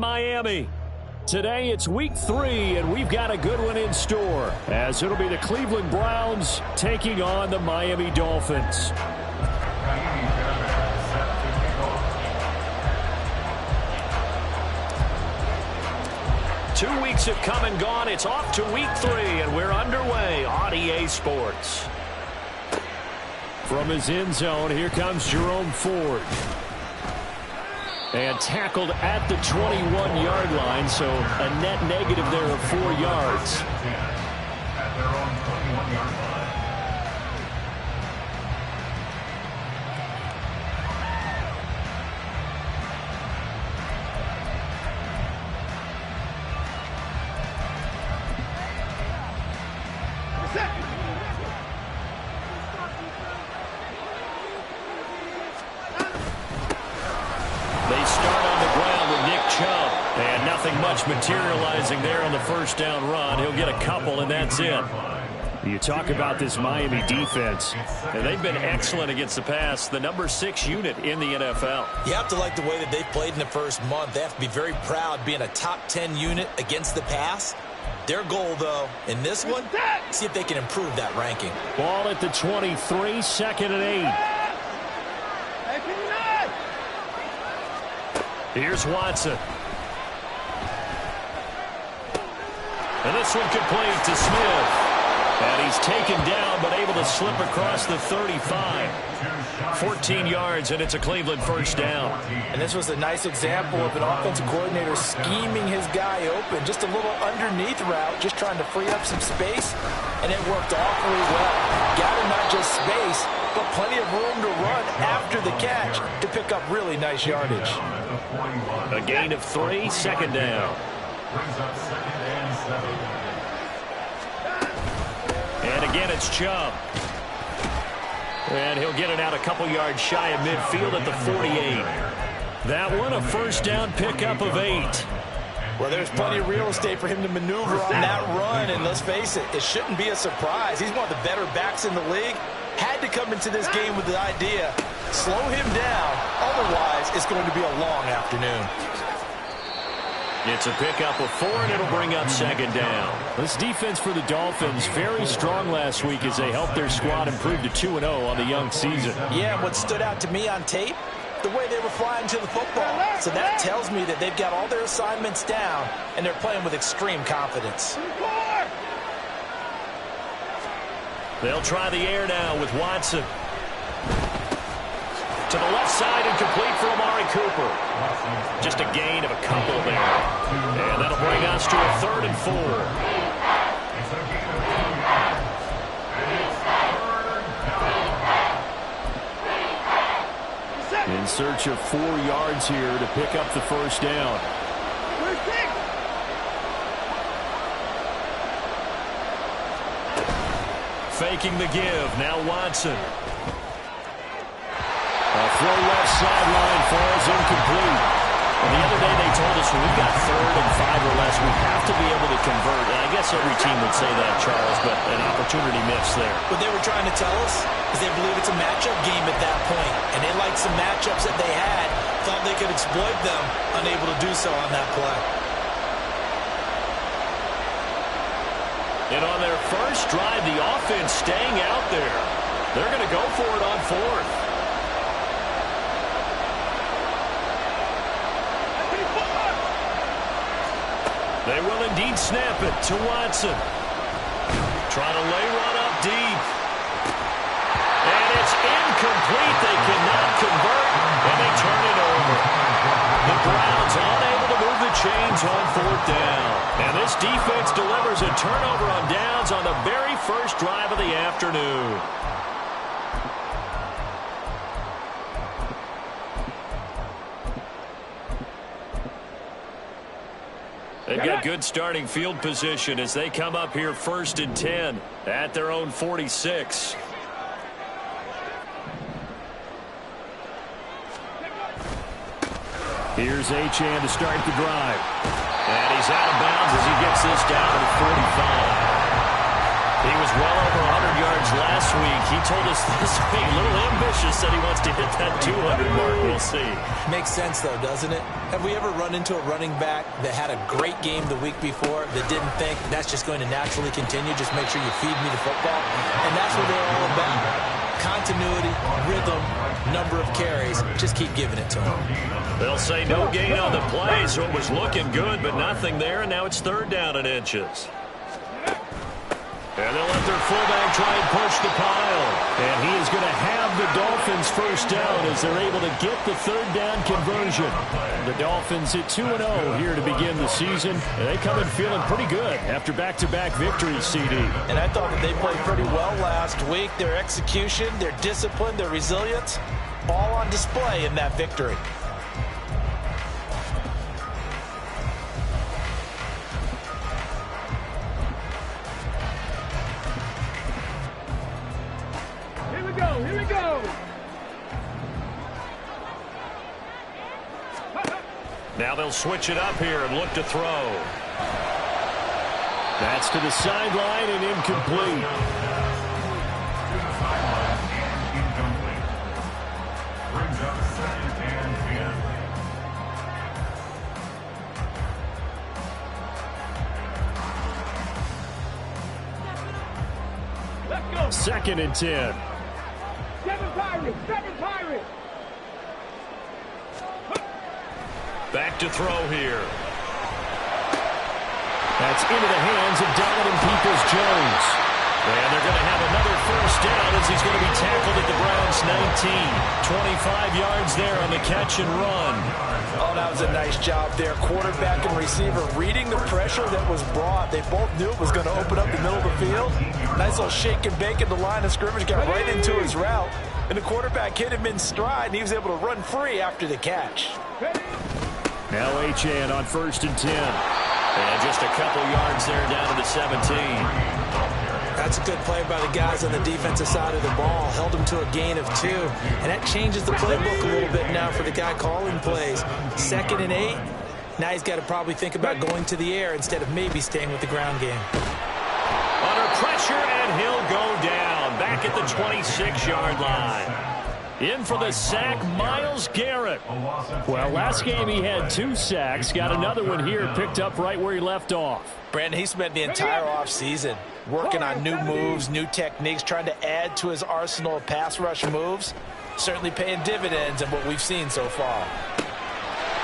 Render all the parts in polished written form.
Miami. Today it's week 3, and we've got a good one in store, as it'll be the Cleveland Browns taking on the Miami Dolphins. 2 weeks have come and gone. It's off to week 3, and we're underway on EA Sports. From his end zone, here comes Jerome Ford. And tackled at the 21-yard line, so a net negative there of 4 yards. At their own 21-yard line. Materializing there on the first down run. He'll get a couple, and that's it. You talk about this Miami defense, and they've been excellent against the pass, the number 6 unit in the NFL. You have to like the way that they've played in the first month. They have to be very proud being a top 10 unit against the pass. Their goal, though, in this one, see if they can improve that ranking. Ball at the 23, second and 8. Here's Watson. And this one complete to Smith. And he's taken down, but able to slip across the 35. 14 yards, and it's a Cleveland first down. And this was a nice example of an offensive coordinator scheming his guy open. Just a little underneath route, just trying to free up some space, and it worked awfully well. Got him not just space, but plenty of room to run after the catch to pick up really nice yardage. A gain of 3, second down. And again, it's Chubb. And he'll get it out a couple yards shy of midfield at the 48. That one, a first down pickup of 8. Well, there's plenty of real estate for him to maneuver on that run, and let's face it, it shouldn't be a surprise. He's one of the better backs in the league. Had to come into this game with the idea, slow him down, otherwise it's going to be a long afternoon. It's a pickup of 4, and it'll bring up second down. This defense for the Dolphins, very strong last week as they helped their squad improve to 2-0 on the young season. Yeah, what stood out to me on tape, the way they were flying to the football. So that tells me that they've got all their assignments down, and they're playing with extreme confidence. They'll try the air now with Watson. To the left side and complete for Amari Cooper. Just a gain of a couple there. And that'll bring us to a 3rd and 4. In search of 4 yards here to pick up the first down. Faking the give. Now Watson. A throw left sideline falls incomplete. And the other day they told us when we've got 3rd and 5 or less, we have to be able to convert. And I guess every team would say that, Charles, but an opportunity missed there. What they were trying to tell us is they believe it's a matchup game at that point. And they liked some matchups that they had, thought they could exploit them, unable to do so on that play. And on their first drive, the offense staying out there. They're going to go for it on 4th. They will indeed snap it to Watson. Trying to lay one up deep. And it's incomplete. They cannot convert, and they turn it over. The Browns unable to move the chains on 4th down. And this defense delivers a turnover on downs on the very first drive of the afternoon. They've got good starting field position as they come up here 1st and 10 at their own 46. Here's Achane to start the drive. And he's out of bounds as he gets this down to the 45. He was well over 100 yards last week. He told us this week, a little ambitious, said he wants to hit that 200 mark. We'll see. Makes sense, though, doesn't it? Have we ever run into a running back that had a great game the week before that didn't think that's just going to naturally continue? Just make sure you feed me the football. And that's what they're all about. Continuity, rhythm, number of carries. Just keep giving it to him. They'll say no gain on the play, so it was looking good, but nothing there, and now it's 3rd down and inches. And they'll let their fullback try and push the pile. And he is going to have the Dolphins first down as they're able to get the 3rd down conversion. The Dolphins at 2-0 here to begin the season. And they come in feeling pretty good after back-to-back victories, CD. And I thought that they played pretty well last week. Their execution, their discipline, their resilience, all on display in that victory. Here we go. Now they'll switch it up here and look to throw. That's to the sideline and incomplete. Brings up 2nd and 10. Let's go. 2nd and 10. 7 Pirates. Back to throw here. That's into the hands of Donovan Peoples-Jones. And they're going to have another first down as he's going to be tackled at the Browns 19. 25 yards there on the catch and run. Oh, that was a nice job there. Quarterback and receiver reading the pressure that was brought. They both knew it was going to open up the middle of the field. Nice little shake and bake at the line of scrimmage. Got right into his route. And the quarterback hit him in stride, and he was able to run free after the catch. Now Achane on 1st and 10. And just a couple yards there down to the 17. That's a good play by the guys on the defensive side of the ball. Held him to a gain of 2. And that changes the playbook a little bit now for the guy calling plays. 2nd and 8. Now he's got to probably think about going to the air instead of maybe staying with the ground game. Under pressure, and he'll go down. Back at the 26-yard line. In for the sack, Myles Garrett. Well, last game he had 2 sacks. Got another one here, picked up right where he left off. Brandon, he spent the entire offseason working on new moves, new techniques, trying to add to his arsenal of pass rush moves. Certainly paying dividends in what we've seen so far.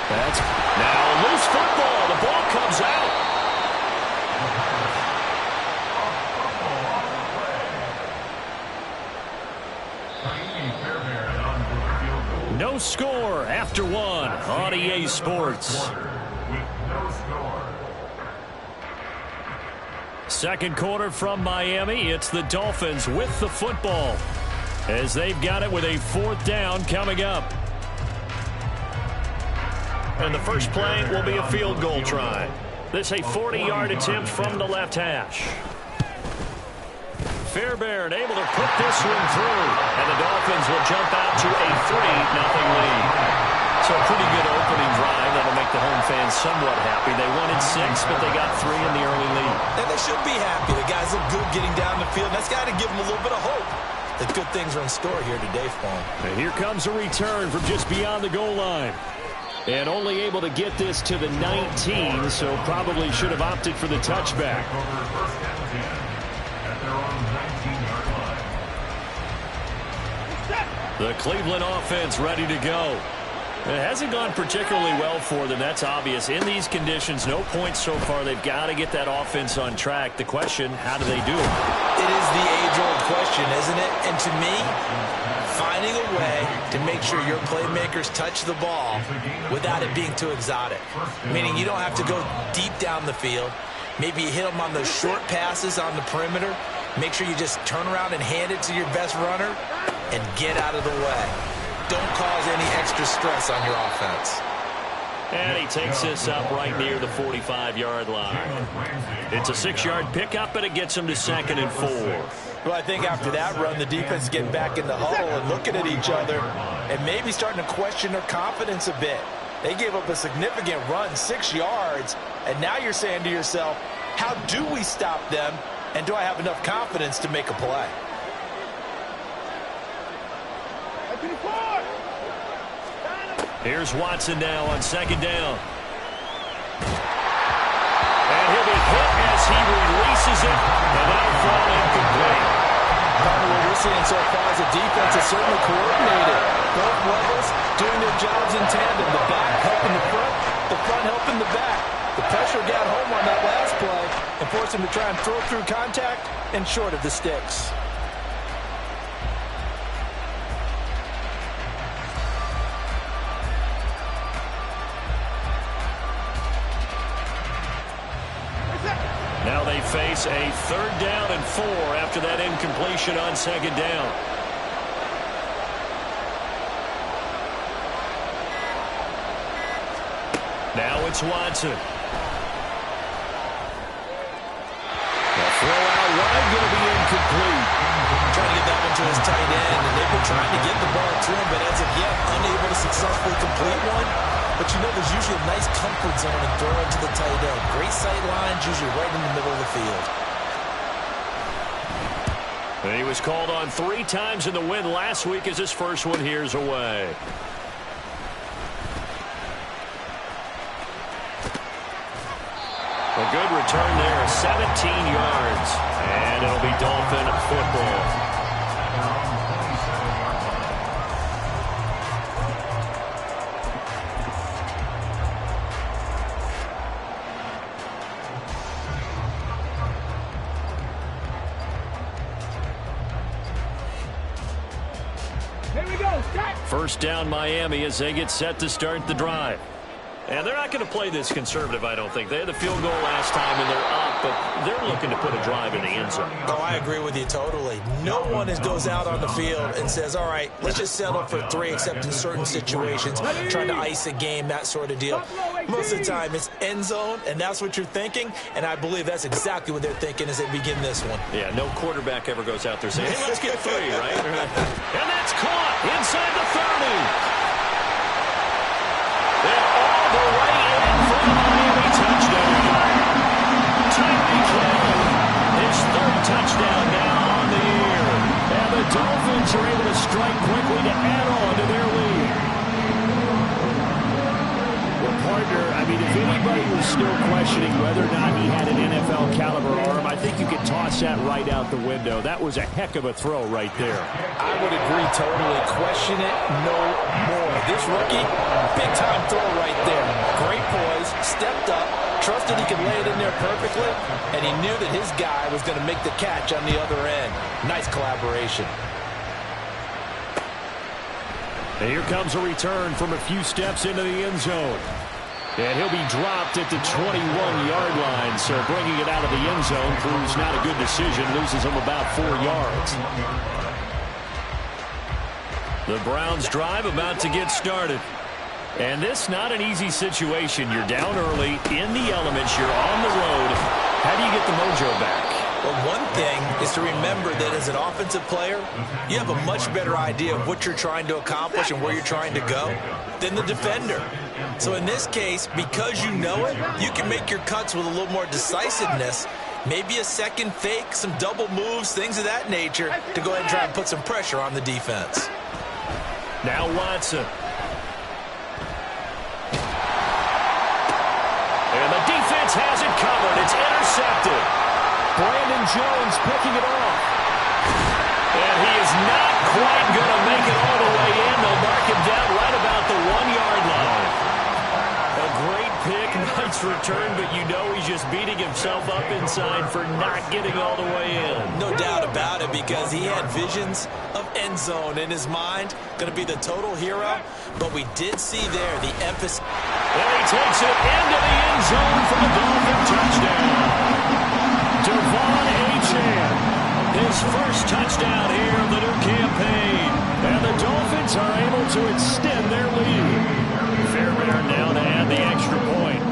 That's now loose football. The ball comes out. No score after 1 on EA Sports. Second quarter from Miami. It's the Dolphins with the football as they've got it with a 4th down coming up. And the first play will be a field goal try. This a 40-yard attempt from the left hash. Fairbairn able to put this one through, and the Dolphins will jump out to a 3-0 lead. So a pretty good opening drive that'll make the home fans somewhat happy. They wanted 6, but they got 3 in the early lead. And they should be happy. The guys look good getting down the field. That's got to give them a little bit of hope that good things are in store here today for them. And here comes a return from just beyond the goal line. And only able to get this to the 19, so probably should have opted for the touchback. The Cleveland offense ready to go. It hasn't gone particularly well for them. That's obvious. In these conditions, no points so far. They've got to get that offense on track. The question, how do they do it? It is the age-old question, isn't it? And to me, finding a way to make sure your playmakers touch the ball without it being too exotic. Meaning you don't have to go deep down the field. Maybe you hit them on those short passes on the perimeter. Make sure you just turn around and hand it to your best runner and get out of the way. Don't cause any extra stress on your offense. And he takes this up right near the 45-yard line. It's a 6-yard pickup, but it gets him to 2nd and 4. Well, I think after that run, the defense is getting back in the huddle and looking at each other and maybe starting to question their confidence a bit. They gave up a significant run, 6 yards, and now you're saying to yourself, how do we stop them And do I have enough confidence to make a play? Here's Watson now on second down. And he'll be hit as he releases it, and that'll fall incomplete. Part of what we're seeing so far is the defense is certainly coordinated. Both levels doing their jobs in tandem. The back helping the front helping the back. The pressure got home on that last play and forced him to try and throw through contact and short of the sticks. Now they face a 3rd down and 4 after that incompletion on second down. Now it's Watson. The throw out wide going to be incomplete. Trying to get that one to his tight end, and they've been trying to get the ball to him, but as of yet, unable to successfully complete one. But you know there's usually a nice comfort zone in throwing to the tight end. Great sight lines, usually right in the middle of the field. And he was called on 3 times in the win last week as his first one here's away. A good return there, 17 yards. And it'll be Dolphin football. First down Miami as they get set to start the drive. And they're not going to play this conservative, I don't think. They had the field goal last time, and they're up, but they're looking to put a drive in the end zone. Oh, I agree with you totally. No one goes out on the field and says, all right, let's just settle for 3, except in certain situations, trying to ice a game, that sort of deal. Most of the time, it's end zone, and that's what you're thinking, and I believe that's exactly what they're thinking as they begin this one. Yeah, no quarterback ever goes out there saying, hey, let's get 3, right? And that's caught inside the 30. They're all the way in for the Miami touchdown. Tyreek Hill, his 3rd touchdown now on the year. And the Dolphins are able to strike quickly to add on to their lead. Well, partner, I mean, if anybody was still questioning whether or not he had an NFL caliber arm, I think you could toss that right out the window. That was a heck of a throw right there. I would agree totally. Question it no more. This rookie, big-time throw right there. Great poise, stepped up, trusted he could lay it in there perfectly, and he knew that his guy was going to make the catch on the other end. Nice collaboration. And here comes a return from a few steps into the end zone. And he'll be dropped at the 21-yard line, so bringing it out of the end zone proves not a good decision, loses him about 4 yards. The Browns drive about to get started. And this not an easy situation. You're down early, in the elements, you're on the road. How do you get the mojo back? Well, one thing is to remember that as an offensive player, you have a much better idea of what you're trying to accomplish and where you're trying to go than the defender. So in this case, because you know it, you can make your cuts with a little more decisiveness. Maybe a second fake, some double moves, things of that nature to go ahead and try and put some pressure on the defense. Now Watson. And the defense has it covered. It's intercepted. Brandon Jones picking it off. And he is not quite going to make it all the way in. They'll mark him down right about the 1-yard line. A great pick, nice return, but you know he's just beating himself up inside for not getting all the way in. No doubt about it, because he had visions of end zone in his mind. Going to be the total hero, but we did see there the emphasis. And he takes it into the end zone for the Dolphin touchdown. Devon Achane, his first touchdown here of the new campaign. And the Dolphins are able to extend their lead. Fairbairn now to add the extra point.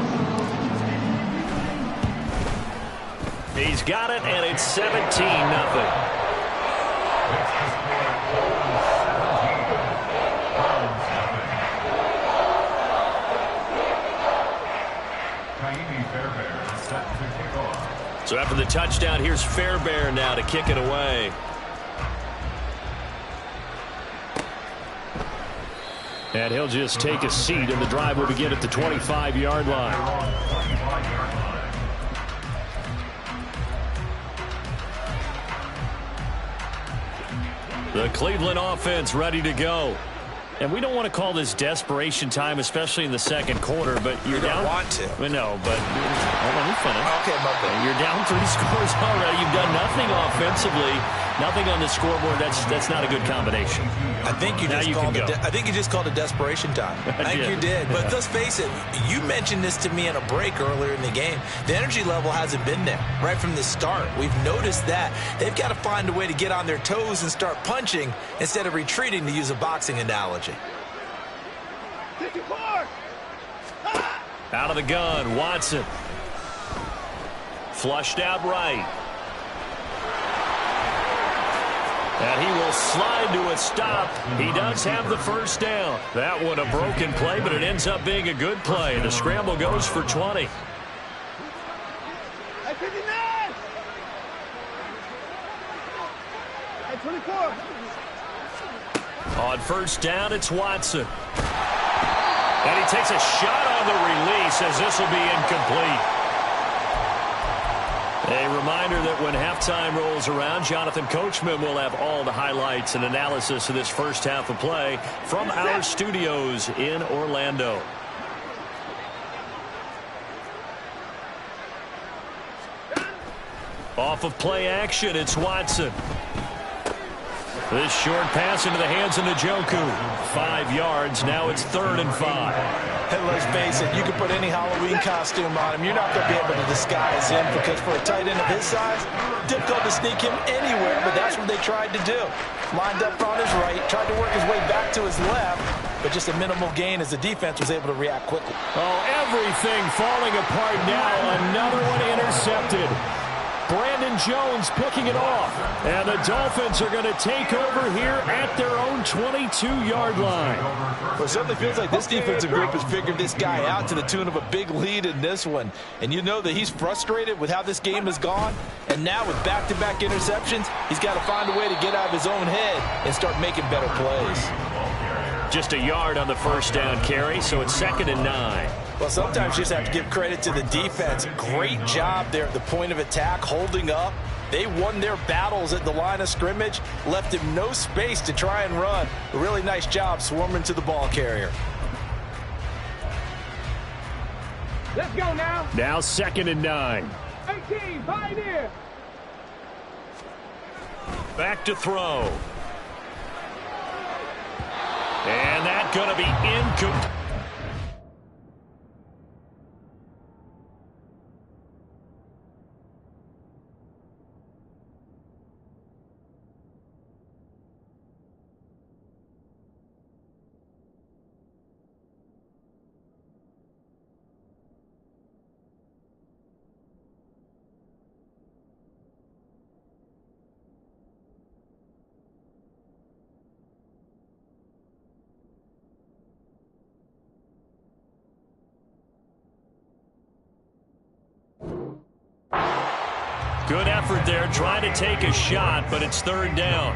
He's got it, and it's 17-0. So after the touchdown, here's Fairbairn now to kick it away. And he'll just take a seat, and the drive will begin at the 25-yard line. The Cleveland offense ready to go. And we don't want to call this desperation time, especially in the second quarter, but you're down. You don't want to. No, but let me finish. Okay, my bad. You're down 3 scores already. You've done nothing offensively, nothing on the scoreboard. That's not a good combination. I think you just called it desperation time. I think you did. But let's face it, you mentioned this to me in a break earlier in the game. The energy level hasn't been there right from the start. We've noticed that. They've got to find a way to get on their toes and start punching instead of retreating, to use a boxing analogy. Out of the gun, Watson. Flushed out right. And he will slide to a stop. He does have the first down. That one a broken play, but it ends up being a good play. The scramble goes for 20. On first down, it's Watson. And he takes a shot on the release as this will be incomplete. A reminder that when halftime rolls around, Jonathan Coachman will have all the highlights and analysis of this first half of play from our studios in Orlando. Off of play action, it's Watson. This short pass into the hands of Njoku. 5 yards. Now it's 3rd and 5. And let's face it, you can put any Halloween costume on him. You're not going to be able to disguise him, because for a tight end of his size, difficult to sneak him anywhere, but that's what they tried to do. Lined up on his right, tried to work his way back to his left, but just a minimal gain as the defense was able to react quickly. Oh, everything falling apart now. Another one intercepted. Brandon Jones picking it off. And the Dolphins are going to take over here at their own 22-yard line. Well, it certainly feels like this defensive group has figured this guy out to the tune of a big lead in this one. And you know that he's frustrated with how this game has gone. And now with back-to-back interceptions, he's got to find a way to get out of his own head and start making better plays. Just a yard on the first down carry, so it's 2nd and 9. Well, sometimes you just have to give credit to the defense. Great job there at the point of attack, holding up. They won their battles at the line of scrimmage, left him no space to try and run. A really nice job swarming to the ball carrier. Let's go now. Now 2nd and 9. 18, Pioneer. Back to throw. And that's going to be incomplete. Good effort there, trying to take a shot, but it's 3rd down.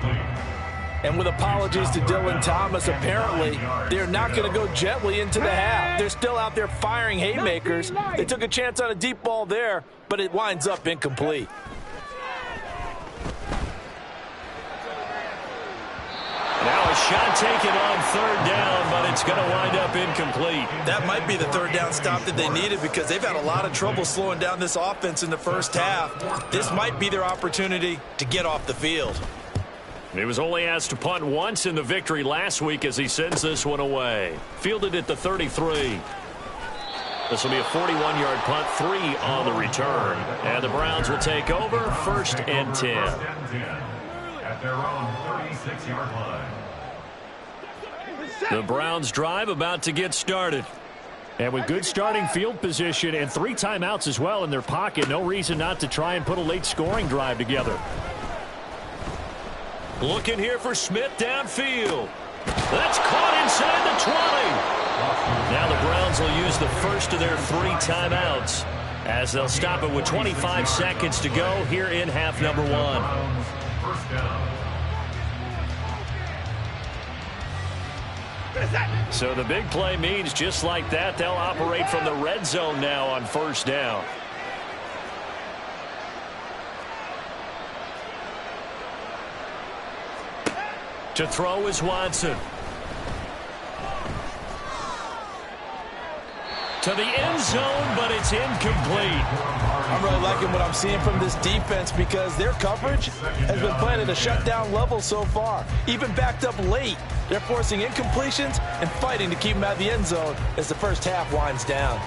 And with apologies to Dylan Thomas, apparently they're not going to go gently into the half. They're still out there firing haymakers. They took a chance on a deep ball there, but it winds up incomplete. Now a shot taken on 3rd down, but it's going to wind up incomplete. That might be the 3rd down stop that they needed, because they've had a lot of trouble slowing down this offense in the first half. This might be their opportunity to get off the field. He was only asked to punt once in the victory last week as he sends this one away. Fielded at the 33. This will be a 41-yard punt, 3 on the return. And the Browns will take over, 1st and 10. At their own 36-yard line. The Browns drive about to get started. And with good starting field position and 3 timeouts as well in their pocket, no reason not to try and put a late scoring drive together. Looking here for Smith downfield. That's caught inside the 20. Now the Browns will use the first of their 3 timeouts. as they'll stop it with 25 seconds to go here in half number 1. First down. So the big play means just like that, they'll operate from the red zone now on first down. To throw is Watson. To the end zone, but it's incomplete. I'm really liking what I'm seeing from this defense because their coverage has been playing at a shutdown level so far. Even backed up late, they're forcing incompletions and fighting to keep them out of the end zone as the first half winds down.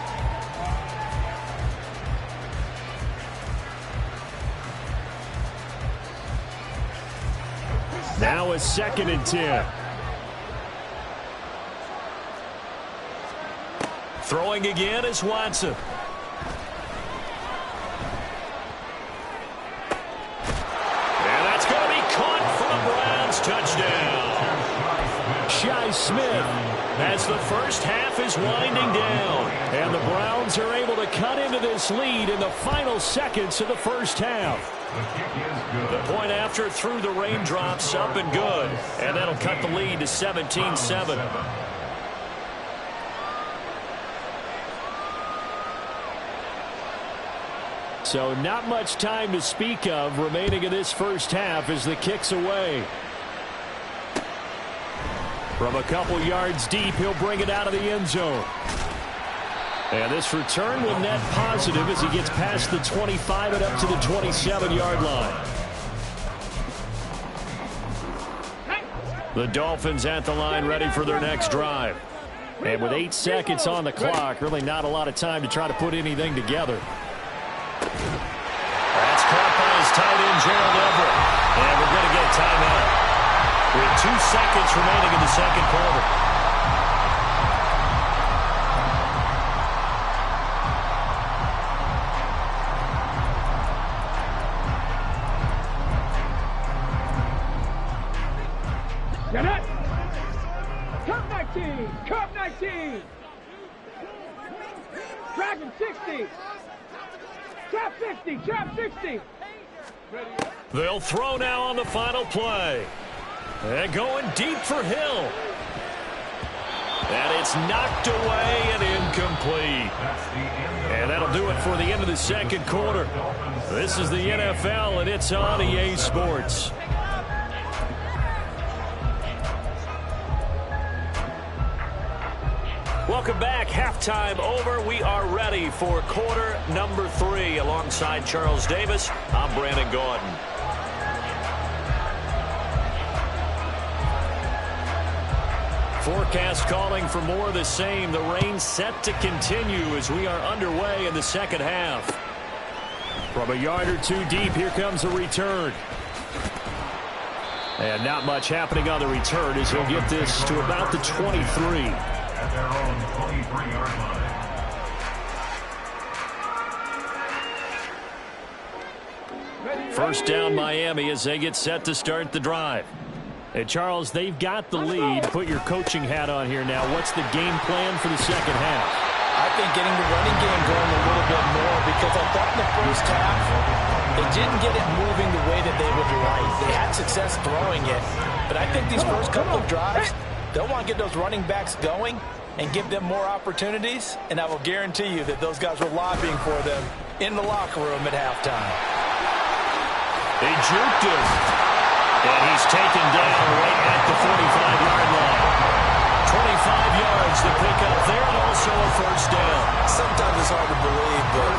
Now a 2nd and 10. Throwing again is Watson. And that's going to be caught for the Browns. Touchdown. Shi Smith as the first half is winding down. And the Browns are able to cut into this lead in the final seconds of the first half. The point after through the raindrops, up and good. And that'll cut the lead to 17-7. So not much time to speak of remaining in this first half as the kick's away. From a couple yards deep, he'll bring it out of the end zone. And this return will net positive as he gets past the 25 and up to the 27-yard line. The Dolphins at the line ready for their next drive. And with 8 seconds on the clock, really not a lot of time to try to put anything together. That's caught by his tight end, Gerald Everett. And we're going to get a timeout with 2 seconds remaining in the second quarter. Get it! Curve 19! Curve 19! Dragon 60! Trap 60! Trap 60! They'll throw now on the final play. And going deep for Hill. And it's knocked away and incomplete. And that'll do it for the end of the second quarter. This is the NFL, and it's on EA Sports. Welcome back. Halftime over. We are ready for quarter number 3. Alongside Charles Davis, I'm Brandon Gordon. Forecast calling for more of the same. The rain set to continue as we are underway in the second half. From a yard or two deep, here comes a return. And not much happening on the return as he'll get this to about the 23. At their own 23-yard line. First down Miami as they get set to start the drive. And Charles, they've got the lead. Put your coaching hat on here now. What's the game plan for the second half? I think getting the running game going a little bit more because I thought in the first half they didn't get it moving the way that they would like. They had success throwing it, but I think these first couple of drives, they'll want to get those running backs going and give them more opportunities, and I will guarantee you that those guys were lobbying for them in the locker room at halftime. They juked him, and he's taken down right at the 45-yard line. 25 yards to pick up there, and also a first down. Sometimes it's hard to believe, but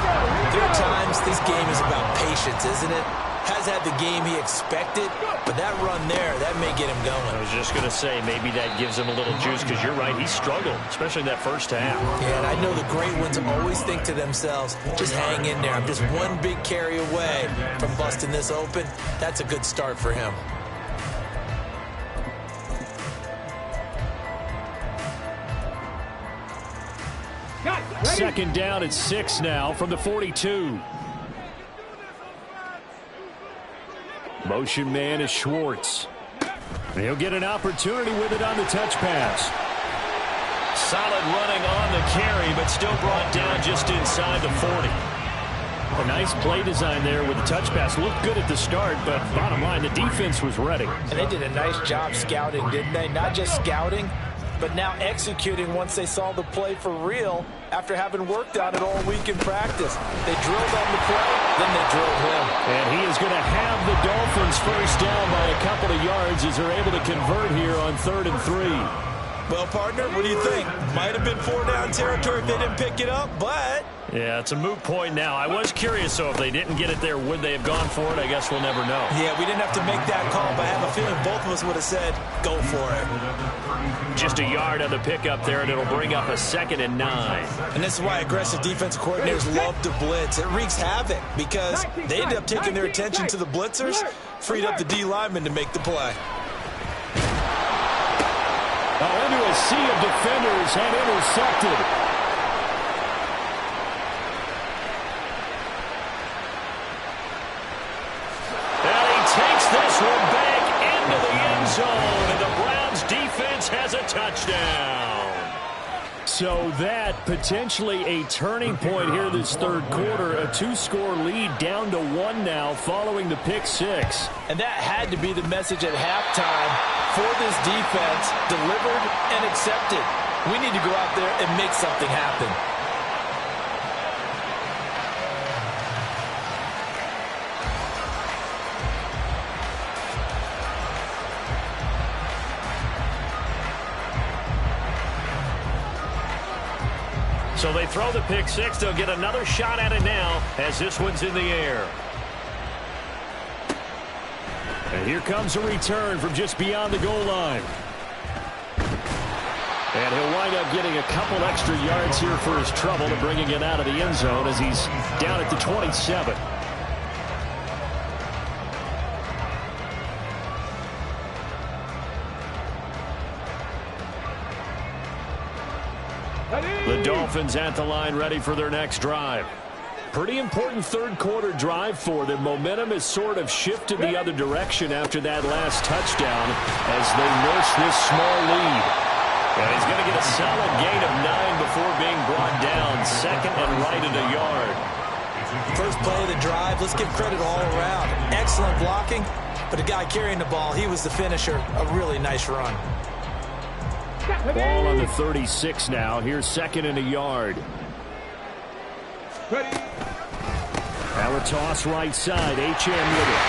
there are times this game is about patience, isn't it? Has had the game he expected, but that run there, that may get him going. I was just going to say, maybe that gives him a little juice, because you're right, he struggled, especially in that first half. Yeah, and I know the great ones always think to themselves, just hang in there. I'm just one big carry away from busting this open. That's a good start for him. Second down at 6 now from the 42. Motion man is Schwartz. And he'll get an opportunity with it on the touch pass. Solid running on the carry, but still brought down just inside the 40. A nice play design there with the touch pass. Looked good at the start, but bottom line, the defense was ready. And they did a nice job scouting, didn't they? Not just scouting, but now executing once they saw the play for real after having worked on it all week in practice. They drilled on the play, then they drilled him. And he is going to have the Dolphins first down by a couple of yards as they're able to convert here on 3rd and 3. Well, partner, what do you think? Might have been 4-down territory if they didn't pick it up, but... Yeah, it's a moot point now. I was curious, so if they didn't get it there, would they have gone for it? I guess we'll never know. Yeah, we didn't have to make that call, but I have a feeling both of us would have said, go for it. Just a yard on the pickup there, and it'll bring up a 2nd and 9. And this is why aggressive defensive coordinators love to blitz. It wreaks havoc because they end up taking their attention to the blitzers, freed up the D lineman to make the play. Into a sea of defenders and intercepted. And he takes this one back into the end zone, and the Browns defense has a touchdown. So that potentially a turning point here this third quarter. A 2-score lead down to 1 now following the pick 6. And that had to be the message at halftime for this defense, delivered and accepted. We need to go out there and make something happen. So they throw the pick 6. They'll get another shot at it now as this one's in the air. And here comes a return from just beyond the goal line. And he'll wind up getting a couple extra yards here for his trouble and bringing it out of the end zone as he's down at the 27. The Dolphins at the line ready for their next drive. Pretty important third quarter drive for them. Momentum has sort of shifted the other direction after that last touchdown as they nurse this small lead. And he's going to get a solid gain of 9 before being brought down. 2nd and right at a yard. First play of the drive, let's give credit all around. Excellent blocking, but the guy carrying the ball, he was the finisher. A really nice run. Ball on the 36 now. Here's 2nd and a yard. Now a toss right side. H.M. with it.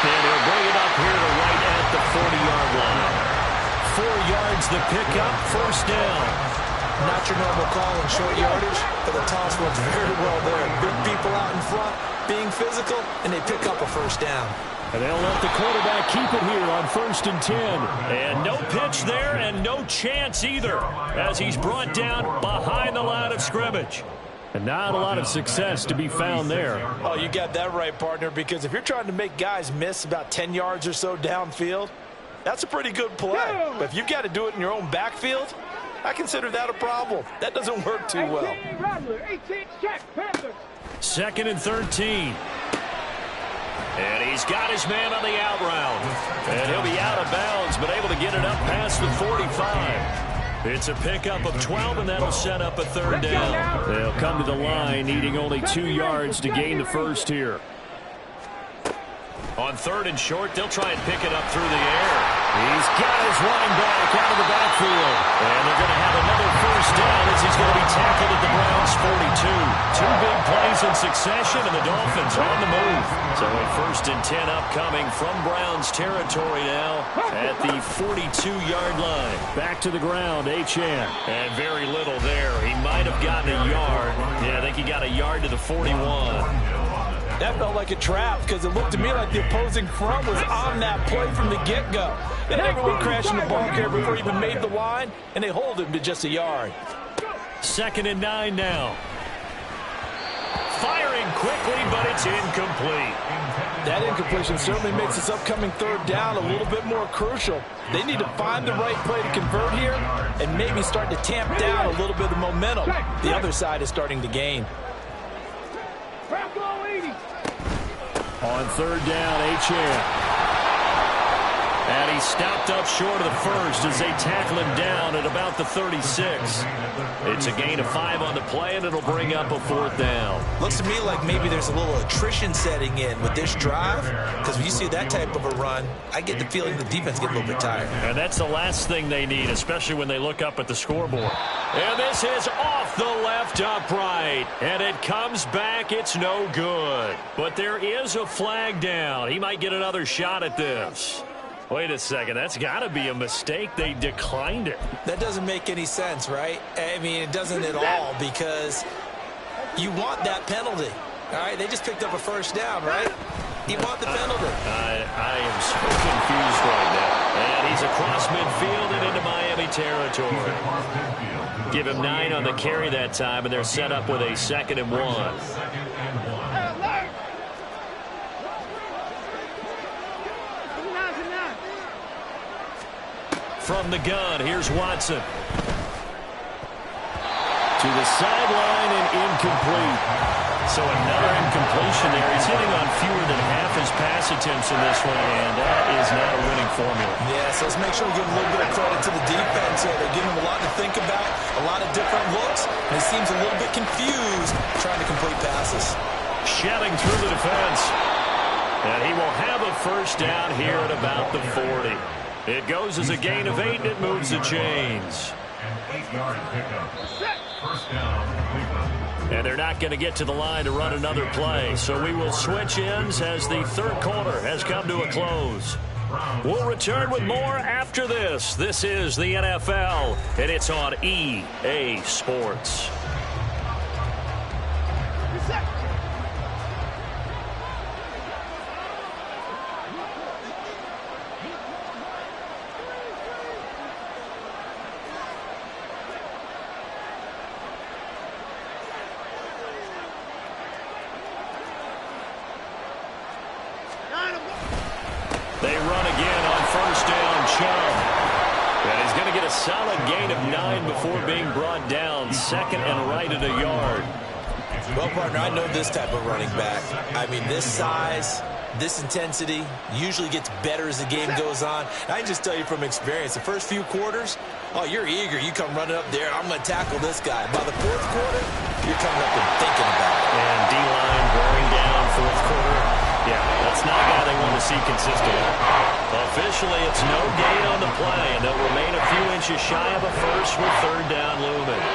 And he'll bring it up here to right at the 40-yard line. 4 yards the pickup, first down. Not your normal call in short yardage, but the toss works very well there. Big people out in front, being physical, and they pick up a first down. And they'll let the quarterback keep it here on 1st and 10. And no pitch there and no chance either as he's brought down behind the line of scrimmage. And not a lot of success to be found there. Oh, you got that right, partner, because if you're trying to make guys miss about 10 yards or so downfield, that's a pretty good play. But if you've got to do it in your own backfield, I consider that a problem. That doesn't work too well. 2nd and 13. And he's got his man on the out route. And he'll be out of bounds, but able to get it up past the 45. It's a pickup of 12, and that'll set up a 3rd down. They'll come to the line, needing only 2 yards to gain the first here. On 3rd and short, they'll try and pick it up through the air. He's got his running back out of the backfield. And they're going to have another first down as he's going to be tackled at the Browns' 42. 2 big plays in succession, and the Dolphins are on the move. So a 1st and 10 upcoming from Browns territory now at the 42-yard line. Back to the ground, H.N. And very little there. He might have gotten a yard. Yeah, I think he got a yard to the 41. That felt like a trap because it looked to me like the opposing front was on that play from the get-go. And everyone crashing the ball carrier before he even made the line, and they hold him to just a yard. 2nd and 9 now. Firing quickly, but it's incomplete. That incompletion certainly makes this upcoming 3rd down a little bit more crucial. They need to find the right play to convert here and maybe start to tamp down a little bit of the momentum. The other side is starting to gain. On 3rd down, H.M. And he stopped up short of the first as they tackle him down at about the 36. It's a gain of 5 on the play, and it'll bring up a 4th down. Looks to me like maybe there's a little attrition setting in with this drive, because when you see that type of a run, I get the feeling the defense gets a little bit tired. And that's the last thing they need, especially when they look up at the scoreboard. And this is off the left upright, and it comes back. It's no good. But there is a flag down. He might get another shot at this. Wait a second. That's got to be a mistake. They declined it. That doesn't make any sense, right? I mean, it doesn't at all, because you want that penalty. All right, they just picked up a first down, right? You want the penalty. I am so confused right now. And he's across midfield and into Miami territory. Give him 9 on the carry that time, and they're set up with a 2nd and 1. From the gun, here's Watson. To the sideline and incomplete. So another incompletion there. He's hitting on fewer than half his pass attempts in this one, and that is not a winning formula. Yeah, so let's make sure we give a little bit of credit to the defense here. They're giving him a lot to think about, a lot of different looks, and he seems a little bit confused trying to complete passes. Shelling through the defense. And he will have a first down here at about the 40. It goes as a gain of 8, and it moves the chains. An 8-yard pickup. First down, Cleveland. And they're not going to get to the line to run another play. So we will switch ends as the 3rd quarter has come to a close. We'll return with more after this. This is the NFL, and it's on EA Sports. They run again on first down, Chubb. And he's going to get a solid gain of 9 before being brought down. 2nd and right at a yard. Well, partner, I know this type of running back. I mean, this size, this intensity usually gets better as the game goes on. And I can just tell you from experience, the first few quarters, oh, you're eager. You come running up there, I'm going to tackle this guy. By the 4th quarter, you're coming up and thinking about it. And D-line wearing down 4th quarter. Yeah, that's not a guy they want to see consistently. Officially, it's no gain on the play, and they'll remain a few inches shy of a first with 3rd down looming.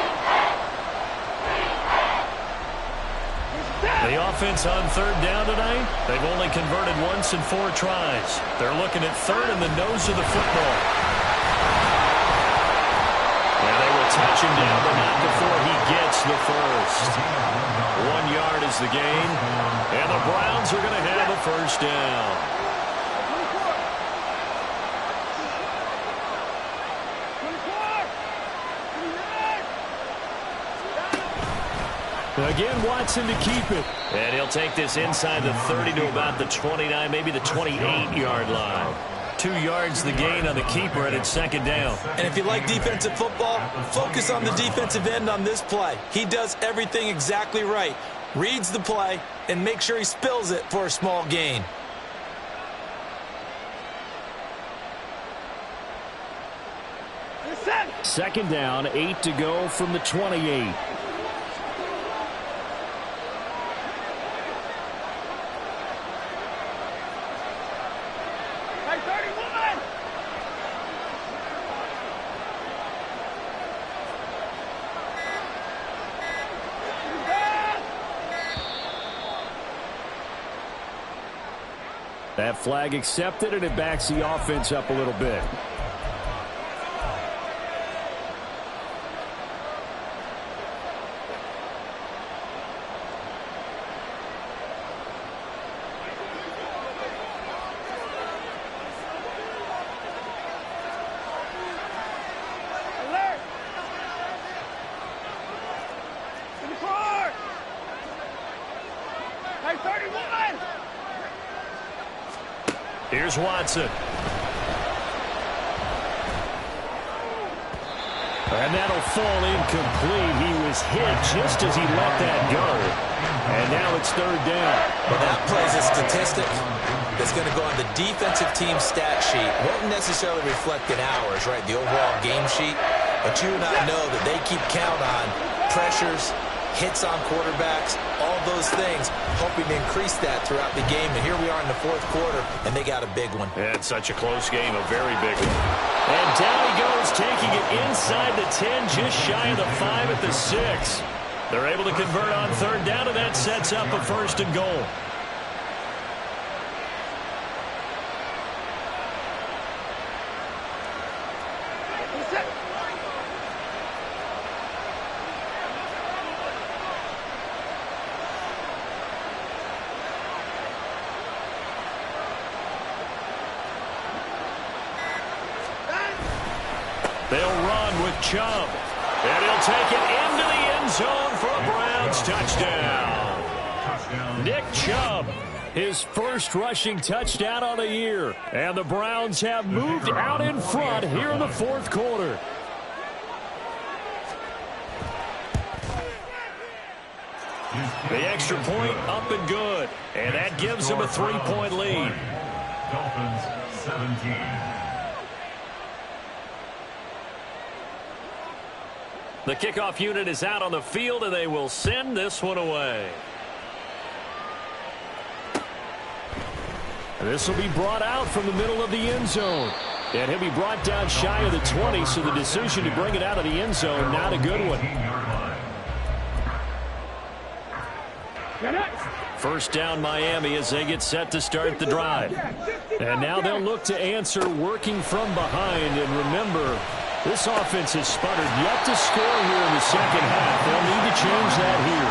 The offense on 3rd down tonight, they've only converted once in 4 tries. They're looking at 3rd in the nose of the football. And they will touch him down, but not before he gets the first. 1 yard is the gain, and the Browns are going to have a first down. Again, Watson to keep it. And he'll take this inside the 30 to about the 29, maybe the 28-yard line. 2 yards the gain on the keeper, and it's 2nd down. And if you like defensive football, focus on the defensive end on this play. He does everything exactly right. Reads the play and make sure he spills it for a small gain. Second down, 8 to go from the 28. That flag accepted, and it backs the offense up a little bit. Here's Watson. And that'll fall incomplete. He was hit just as he let that go. And now it's 3rd down. Well, that plays a statistic. that's going to go on the defensive team stat sheet. Won't necessarily reflect in hours, right, the overall game sheet. But you and I know that they keep count on pressures, hits on quarterbacks, all those things, hoping to increase that throughout the game. And here we are in the fourth quarter, and they got a big one. Yeah, it's such a close game, a very big one. And down he goes, taking it inside the 10, just shy of the 5 at the 6. They're able to convert on third down, and that sets up a first and goal. They'll run with Chubb. And he'll take it into the end zone for a Browns touchdown. Nick Chubb, his first rushing touchdown on the year. And the Browns have moved out in front here in the fourth quarter. The extra point up and good. And that gives them a 3-point lead. Dolphins 17. The kickoff unit is out on the field, and they will send this one away. This will be brought out from the middle of the end zone. And he'll be brought down shy of the 20, so the decision to bring it out of the end zone, not a good one. First down Miami as they get set to start the drive. And now they'll look to answer working from behind. And remember, this offense has sputtered yet to score here in the second half. They'll need to change that here.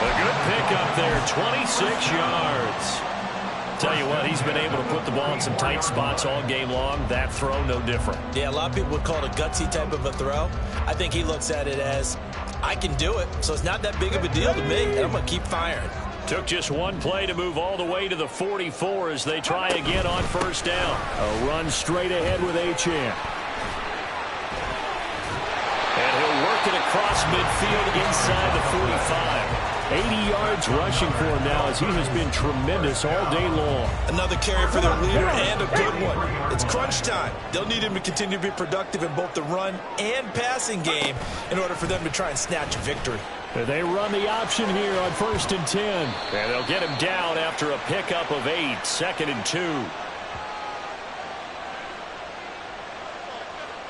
A good pickup there, 26 yards. Tell you what, he's been able to put the ball in some tight spots all game long. That throw, no different. Yeah, a lot of people would call it a gutsy type of a throw. I think he looks at it as, I can do it, so it's not that big of a deal to me, and I'm going to keep firing. Took just one play to move all the way to the 44 as they try again on first down. A run straight ahead with Achane. And he'll work it across midfield inside the 45. 80 yards rushing for him now as he has been tremendous all day long. Another carry for their leader and a good one. It's crunch time. They'll need him to continue to be productive in both the run and passing game in order for them to try and snatch a victory. They run the option here on 1st and 10. And they'll get him down after a pickup of 8, 2nd and 2.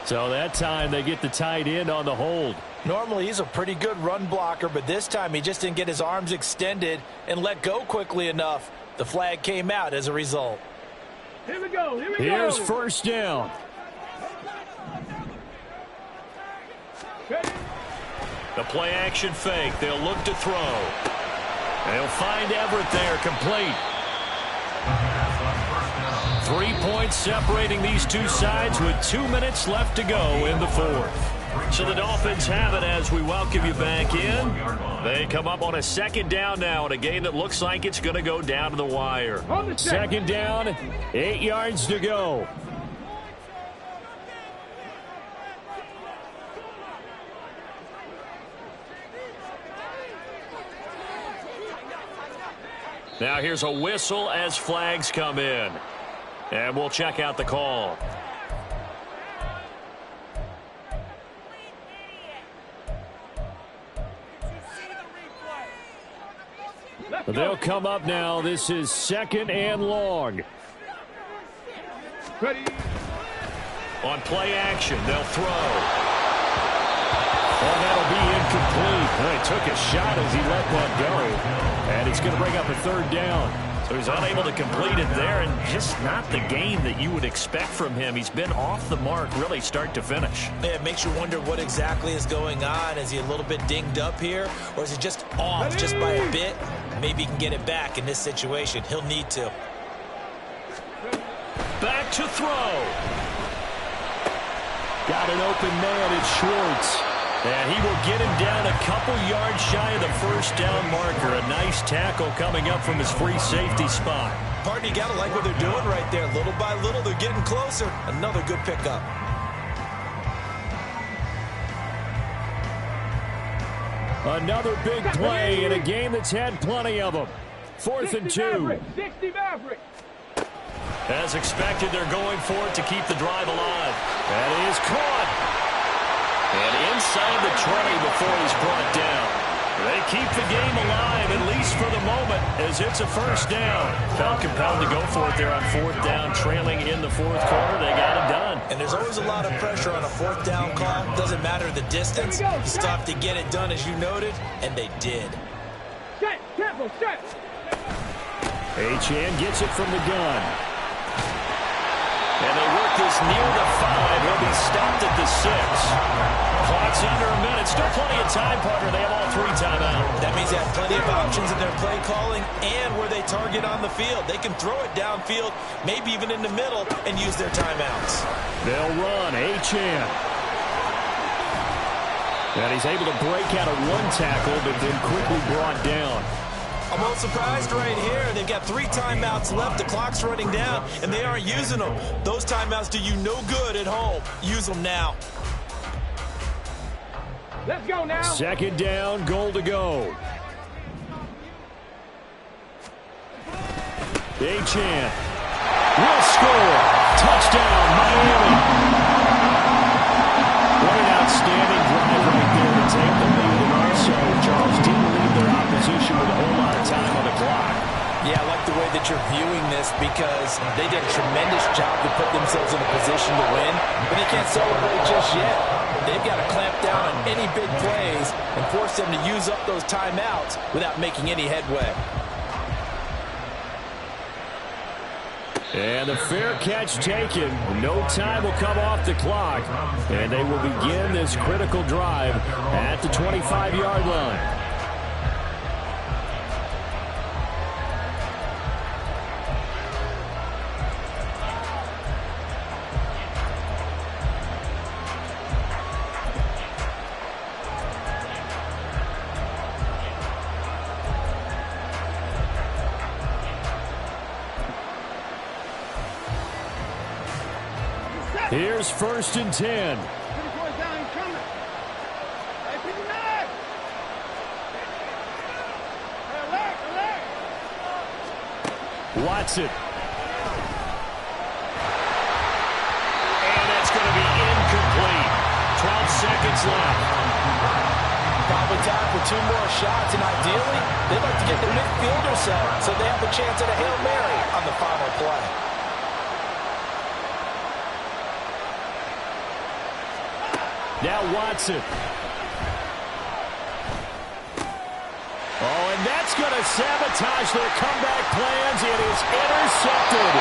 So that time they get the tight end on the hold. Normally he's a pretty good run blocker, but this time he just didn't get his arms extended and let go quickly enough. The flag came out as a result. Here we go. Here's first down. The play action fake. They'll look to throw. They'll find Everett there, complete. 3 points separating these two sides with 2 minutes left to go in the fourth. So the Dolphins have it as we welcome you back in. They come up on a second down now in a game that looks like it's going to go down to the wire. Second down, 8 yards to go. Now here's a whistle as flags come in. And we'll check out the call. They'll come up now. This is 2nd and long. Ready. On play action, they'll throw. And that'll be incomplete. They took a shot as he let that go. And it's going to bring up a 3rd down. So he's unable to complete it there, and just not the game that you would expect from him. He's been off the mark really start to finish. Yeah, it makes you wonder what exactly is going on. Is he a little bit dinged up here, or is he just off just by a bit? Maybe he can get it back in this situation. He'll need to. Back to throw. Got an open man. It's Schwartz. And he will get him down a couple yards shy of the first down marker. A nice tackle coming up from his free safety spot. Partner, you got to like what they're doing right there. Little by little, they're getting closer. Another good pickup. Another big play in a game that's had plenty of them. 4th and 2. 60 Maverick. As expected, they're going for it to keep the drive alive. That is caught. And inside the 20 before he's brought down. They keep the game alive, at least for the moment, as it's a first down. Felt compelled to go for it there on fourth down, trailing in the fourth quarter. They got it done. And there's always a lot of pressure on a fourth down call. Doesn't matter the distance. You still have to get it done, as you noted, and they did. Achane gets it from the gun. And they work this near the 5. He'll be stopped at the 6. Clock's under a minute. Still plenty of time, partner. They have all 3 timeouts. That means they have plenty of options in their play calling and where they target on the field. They can throw it downfield, maybe even in the middle, and use their timeouts. They'll run. Achane. And he's able to break out of 1 tackle, but then quickly brought down. I'm a little surprised right here. They've got 3 timeouts left. The clock's running down, and they aren't using them. Those timeouts do you no good at home. Use them now. Let's go now. Second down, goal to go. Achane will score. Touchdown, Miami. What an outstanding drive right there to take the lead, and also, Charles, didn't leave their opposition with a whole lot of time on the clock. Yeah, I like the way that you're viewing this because they did a tremendous job to put themselves in a position to win, but they can't celebrate just yet. They've got to clamp down on any big plays and force them to use up those timeouts without making any headway. And the fair catch taken. No time will come off the clock, and they will begin this critical drive at the 25-yard line. Here's 1st and 10. Watson. And that's going to be incomplete. 12 seconds left. Probably time for 2 more shots, and ideally, they'd like to get the midfielder set so they have a chance at a Hail Mary on the final play. Now Watson. Oh, and that's going to sabotage their comeback plans. It is intercepted.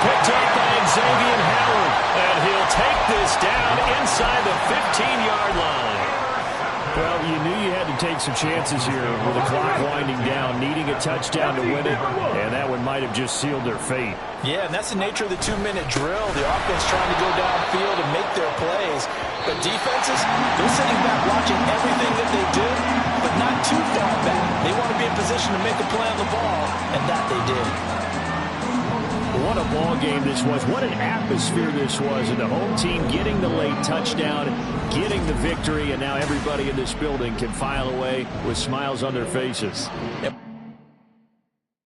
Picked up by Xavier Howard. And he'll take this down inside the 15-yard line. Well, you knew you had to take some chances here with the clock winding down, needing a touchdown to win it, and that one might have just sealed their fate. Yeah, and that's the nature of the 2-minute drill. The offense trying to go downfield and make their plays. But defenses, they're sitting back watching everything that they do, but not too far back. They want to be in position to make a play on the ball, and that they did. What a ball game this was. What an atmosphere this was. And the home team getting the late touchdown, getting the victory, and now everybody in this building can file away with smiles on their faces. Yep.